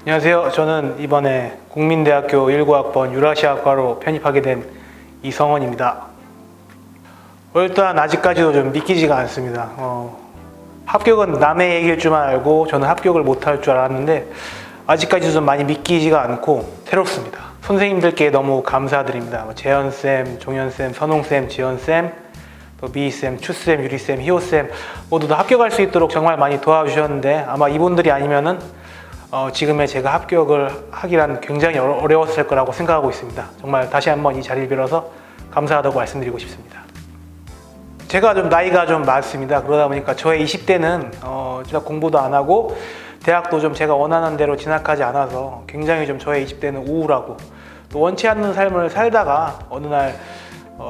안녕하세요. 저는 이번에 국민대학교 19학번 유라시아과로 편입하게 된 이성원입니다. 일단 아직까지도 좀 믿기지가 않습니다. 합격은 남의 얘기일 줄만 알고 저는 합격을 못할 줄 알았는데 아직까지도 좀 많이 믿기지가 않고 새롭습니다. 선생님들께 너무 감사드립니다. 재현쌤, 종현쌤, 선홍쌤, 지연쌤, 또 미희쌤, 추쌤, 유리쌤, 희호쌤 모두 다 합격할 수 있도록 정말 많이 도와주셨는데 아마 이분들이 아니면은 지금의 제가 합격을 하기란 굉장히 어려웠을 거라고 생각하고 있습니다. 정말 다시 한번 이 자리를 빌어서 감사하다고 말씀드리고 싶습니다. 제가 좀 나이가 좀 많습니다. 그러다 보니까 저의 20대는 진짜 공부도 안 하고 대학도 좀 제가 원하는 대로 진학하지 않아서 굉장히 좀 저의 20대는 우울하고 또 원치 않는 삶을 살다가 어느 날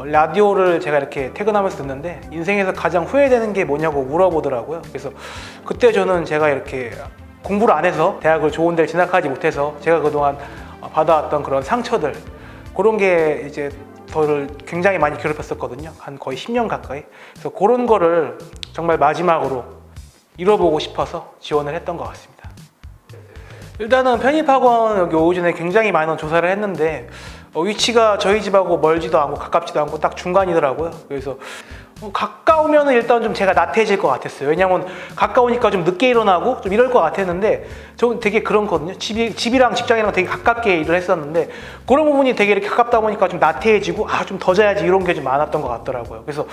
라디오를 제가 이렇게 퇴근하면서 듣는데 인생에서 가장 후회되는 게 뭐냐고 물어보더라고요. 그래서 그때 저는 제가 이렇게 공부를 안 해서 대학을 좋은 데를 진학하지 못해서 제가 그동안 받아왔던 그런 상처들 그런 게 이제 저를 굉장히 많이 괴롭혔었거든요. 한 거의 10년 가까이. 그래서 그런 거를 정말 마지막으로 잃어보고 싶어서 지원을 했던 것 같습니다. 일단은 편입학원 여기 오기 전에 굉장히 많은 조사를 했는데 위치가 저희 집하고 멀지도 않고 가깝지도 않고 딱 중간이더라고요. 그래서 가까우면 일단 좀 제가 나태해질 것 같았어요. 왜냐면 가까우니까 좀 늦게 일어나고 좀 이럴 것 같았는데 저는 되게 그렇거든요. 집이랑 직장이랑 되게 가깝게 일을 했었는데 그런 부분이 되게 이렇게 가깝다 보니까 좀 나태해지고 좀 더 자야지 이런 게 좀 많았던 것 같더라고요. 그래서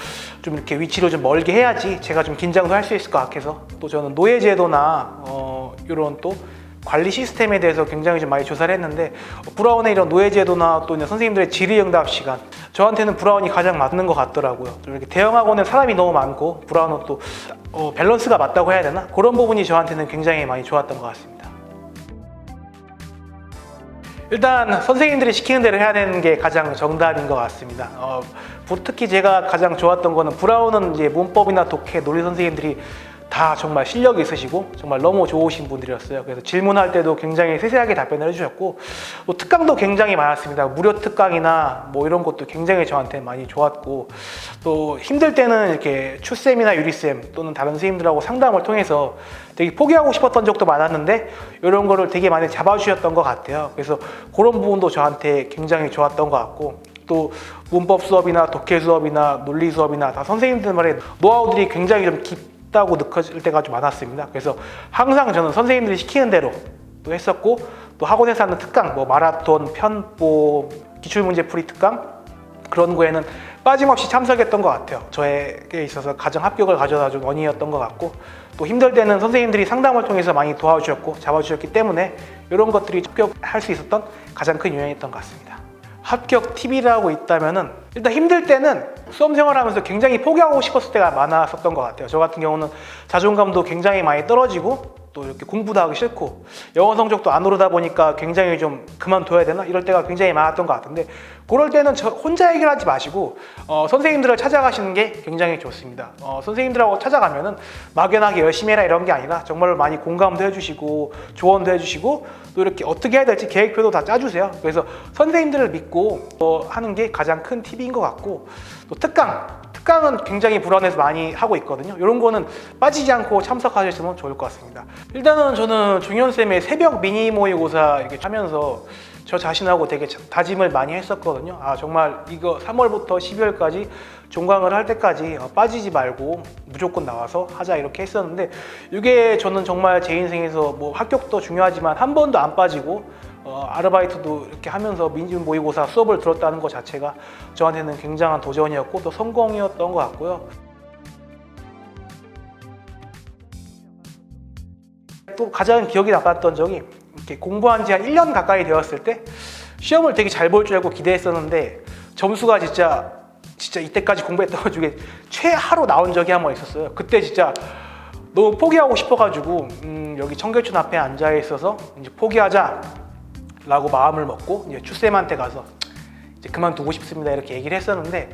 좀 이렇게 위치를 좀 멀게 해야지 제가 좀 긴장도 할 수 있을 것 같아서 또 저는 노예제도나 이런 또 관리 시스템에 대해서 굉장히 좀 많이 조사를 했는데 브라운의 이런 노예제도나 또 선생님들의 질의응답 시간 저한테는 브라운이 가장 맞는 것 같더라고요. 좀 이렇게 대형 학원은 사람이 너무 많고 브라운은 또 밸런스가 맞다고 해야 되나? 그런 부분이 저한테는 굉장히 많이 좋았던 것 같습니다. 일단 선생님들이 시키는 대로 해야 되는 게 가장 정답인 것 같습니다. 특히 제가 가장 좋았던 거는 브라운은 이제 문법이나 독해, 논리 선생님들이 다 정말 실력이 있으시고 정말 너무 좋으신 분들이었어요. 그래서 질문할 때도 굉장히 세세하게 답변을 해주셨고 또 특강도 굉장히 많았습니다. 무료 특강이나 뭐 이런 것도 굉장히 저한테 많이 좋았고 또 힘들 때는 이렇게 추쌤이나 유리쌤 또는 다른 선생님들하고 상담을 통해서 되게 포기하고 싶었던 적도 많았는데 이런 거를 되게 많이 잡아주셨던 것 같아요. 그래서 그런 부분도 저한테 굉장히 좋았던 것 같고 또 문법 수업이나 독해 수업이나 논리 수업이나 다 선생님들만의 노하우들이 굉장히 좀 깊다고 느껴질 때가 좀 많았습니다. 그래서 항상 저는 선생님들이 시키는 대로 또 했었고 또 학원에서 하는 특강, 뭐 마라톤, 편보, 기출문제풀이 특강 그런 거에는 빠짐없이 참석했던 것 같아요. 저에게 있어서 가장 합격을 가져다 준 원인이었던 것 같고 또 힘들 때는 선생님들이 상담을 통해서 많이 도와주셨고 잡아주셨기 때문에 이런 것들이 합격할 수 있었던 가장 큰 요인이었던 것 같습니다. 합격 팁이라고 있다면은 일단 힘들 때는 수험 생활하면서 굉장히 포기하고 싶었을 때가 많았었던 것 같아요. 저 같은 경우는 자존감도 굉장히 많이 떨어지고 또 이렇게 공부도 하기 싫고 영어 성적도 안 오르다 보니까 굉장히 좀 그만둬야 되나 이럴 때가 굉장히 많았던 것 같은데 그럴 때는 혼자 해결하지 마시고 선생님들을 찾아가시는 게 굉장히 좋습니다. 선생님들하고 찾아가면은 막연하게 열심히 해라 이런 게 아니라 정말 많이 공감도 해주시고 조언도 해주시고 또 이렇게 어떻게 해야 될지 계획표도 다 짜주세요. 그래서 선생님들을 믿고 하는 게 가장 큰 팁인 것 같고 또 특강은 굉장히 불안해서 많이 하고 있거든요. 이런 거는 빠지지 않고 참석하셨으면 좋을 것 같습니다. 일단은 저는 종현쌤의 새벽 미니 모의고사 이렇게 하면서 저 자신하고 되게 다짐을 많이 했었거든요. 정말 이거 3월부터 12월까지 종강을 할 때까지 빠지지 말고 무조건 나와서 하자 이렇게 했었는데 이게 저는 정말 제 인생에서 뭐 합격도 중요하지만 한 번도 안 빠지고 아르바이트도 이렇게 하면서 미니 모의고사 수업을 들었다는 것 자체가 저한테는 굉장한 도전이었고 또 성공이었던 것 같고요. 또 가장 기억이 나빴던 적이 이렇게 공부한 지 한 1년 가까이 되었을 때 시험을 되게 잘 볼 줄 알고 기대했었는데 점수가 진짜 이때까지 공부했던 것 중에 최하로 나온 적이 한 번 있었어요. 그때 진짜 너무 포기하고 싶어가지고 여기 청계천 앞에 앉아 있어서 이제 포기하자 라고 마음을 먹고 이제 추쌤한테 가서 이제 그만두고 싶습니다 이렇게 얘기를 했었는데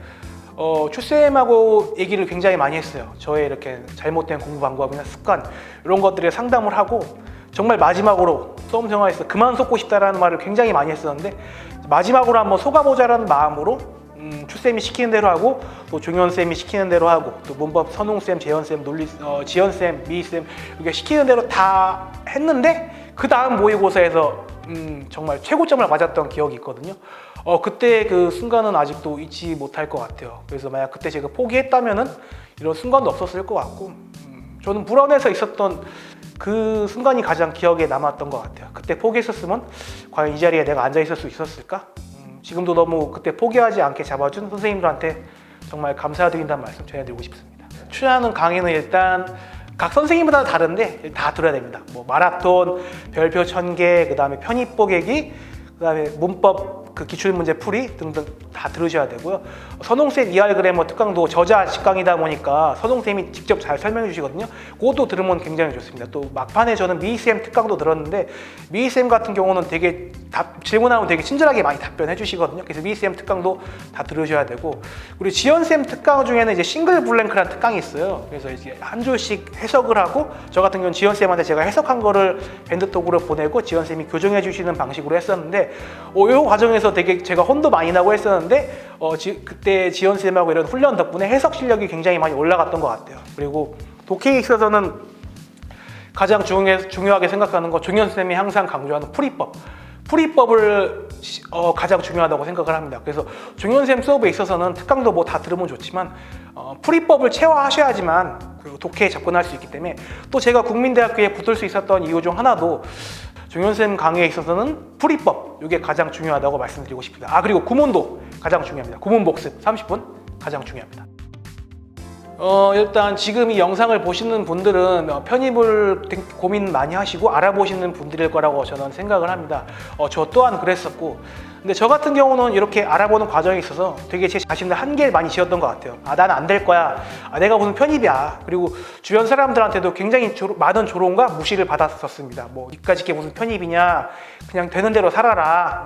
추쌤하고 얘기를 굉장히 많이 했어요. 저의 이렇게 잘못된 공부 방법이나 습관 이런 것들에 상담을 하고 정말 마지막으로 수험 생활에서 그만 속고 싶다라는 말을 굉장히 많이 했었는데 마지막으로 한번 속아보자라는 마음으로 추쌤이 시키는 대로 하고 또 종현쌤이 시키는 대로 하고 또 문법 선웅쌤, 재현쌤, 논리 지연쌤, 미희쌤 이렇게 시키는 대로 다 했는데 그 다음 모의고사에서 정말 최고점을 맞았던 기억이 있거든요. 그때 그 순간은 아직도 잊지 못할 것 같아요. 그래서 만약 그때 제가 포기했다면은 이런 순간도 없었을 것 같고, 저는 불안해서 있었던 그 순간이 가장 기억에 남았던 것 같아요. 그때 포기했었으면 과연 이 자리에 내가 앉아 있을 수 있었을까? 지금도 너무 그때 포기하지 않게 잡아준 선생님들한테 정말 감사드린다는 말씀 전해드리고 싶습니다. 출연하는 강의는 일단 각 선생님마다 다른데 다 들어야 됩니다. 뭐 마라톤, 별표 1000개, 그 다음에 편입 보객이, 그 다음에 문법 그 기출문제 풀이 등등 다 들으셔야 되고요. 선홍쌤 ER 특강도 저자 직강이다 보니까 선홍쌤이 직접 잘 설명해 주시거든요. 그것도 들으면 굉장히 좋습니다. 또 막판에 저는 미희쌤 특강도 들었는데, 미희쌤 같은 경우는 되게 질문하면 되게 친절하게 많이 답변해 주시거든요. 그래서 미희쌤 특강도 다 들으셔야 되고, 그리고 지연쌤 특강 중에는 이제 싱글 블랭크라는 특강이 있어요. 그래서 이제 한 줄씩 해석을 하고, 저 같은 경우는 지연쌤한테 제가 해석한 거를 밴드톡으로 보내고 지연쌤이 교정해 주시는 방식으로 했었는데, 이 과정에서 되게 제가 혼도 많이 나고 했었는데, 그때 지연쌤하고 이런 훈련 덕분에 해석 실력이 굉장히 많이 올라갔던 것 같아요. 그리고 독해에 있어서는 가장 중요하게 생각하는 거, 종현쌤이 항상 강조하는 풀이법을 가장 중요하다고 생각을 합니다. 그래서 종현쌤 수업에 있어서는 특강도 뭐 다 들으면 좋지만 풀이법을 체화하셔야지만 그 독해에 접근할 수 있기 때문에, 또 제가 국민대학교에 붙을 수 있었던 이유 중 하나도 종현쌤 강의에 있어서는 풀이법, 이게 가장 중요하다고 말씀드리고 싶습니다. 그리고 구문도 가장 중요합니다. 구문 복습 30분 가장 중요합니다. 일단 지금 이 영상을 보시는 분들은 편입을 고민 많이 하시고 알아보시는 분들일 거라고 저는 생각을 합니다. 저 또한 그랬었고, 근데 저 같은 경우는 이렇게 알아보는 과정에 있어서 되게 제 자신을 한계를 많이 지었던 것 같아요. 나는 안 될 거야. 내가 무슨 편입이야. 그리고 주변 사람들한테도 굉장히 많은 조롱과 무시를 받았었습니다. 뭐 니까짓 게 무슨 편입이냐, 그냥 되는 대로 살아라,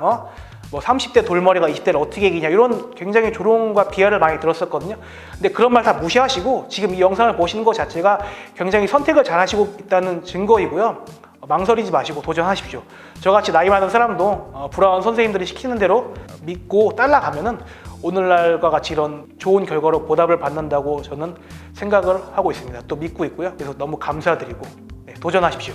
뭐 30대 돌머리가 20대를 어떻게 이기냐, 이런 굉장히 조롱과 비하를 많이 들었었거든요. 근데 그런 말 다 무시하시고 지금 이 영상을 보시는 것 자체가 굉장히 선택을 잘 하시고 있다는 증거이고요. 망설이지 마시고 도전하십시오. 저같이 나이 많은 사람도 불화원 선생님들이 시키는 대로 믿고 따라가면은 오늘날과 같이 이런 좋은 결과로 보답을 받는다고 저는 생각을 하고 있습니다. 또 믿고 있고요. 그래서 너무 감사드리고 도전하십시오.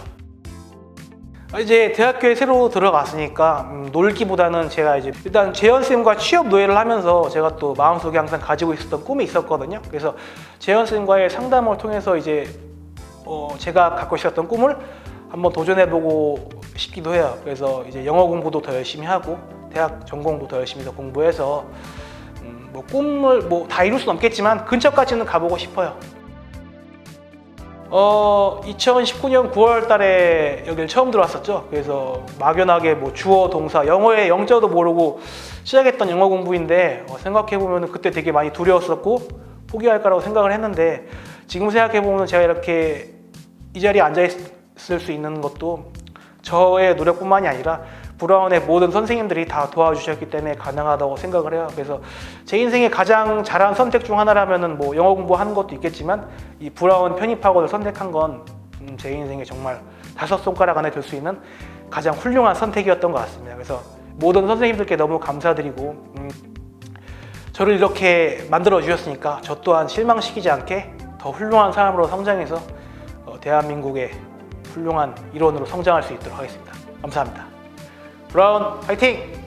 이제 대학교에 새로 들어갔으니까 놀기보다는 제가 이제 일단 재현쌤과 취업 노예를 하면서 제가 또 마음속에 항상 가지고 있었던 꿈이 있었거든요. 그래서 재현쌤과의 상담을 통해서 이제 제가 갖고 있었던 꿈을 한번 도전해보고 싶기도 해요. 그래서 이제 영어 공부도 더 열심히 하고 대학 전공도 더 열심히 공부해서 뭐 꿈을 뭐 다 이룰 수는 없겠지만 근처까지는 가보고 싶어요. 2019년 9월 달에 여기를 처음 들어왔었죠. 그래서 막연하게 뭐 주어, 동사, 영어의 영자도 모르고 시작했던 영어 공부인데 생각해보면 그때 되게 많이 두려웠었고 포기할 거라고 생각을 했는데, 지금 생각해보면 제가 이렇게 이 자리에 앉아있을 수 있는 것도 저의 노력뿐만이 아니라 브라운의 모든 선생님들이 다 도와주셨기 때문에 가능하다고 생각을 해요. 그래서 제 인생의 가장 잘한 선택 중 하나라면은 뭐 영어 공부하는 것도 있겠지만 이 브라운 편입학원을 선택한 건 제 인생에 정말 5손가락 안에 들 수 있는 가장 훌륭한 선택이었던 것 같습니다. 그래서 모든 선생님들께 너무 감사드리고 저를 이렇게 만들어 주셨으니까 저 또한 실망시키지 않게 더 훌륭한 사람으로 성장해서 대한민국의 훌륭한 일원으로 성장할 수 있도록 하겠습니다. 감사합니다. 브라운 화이팅!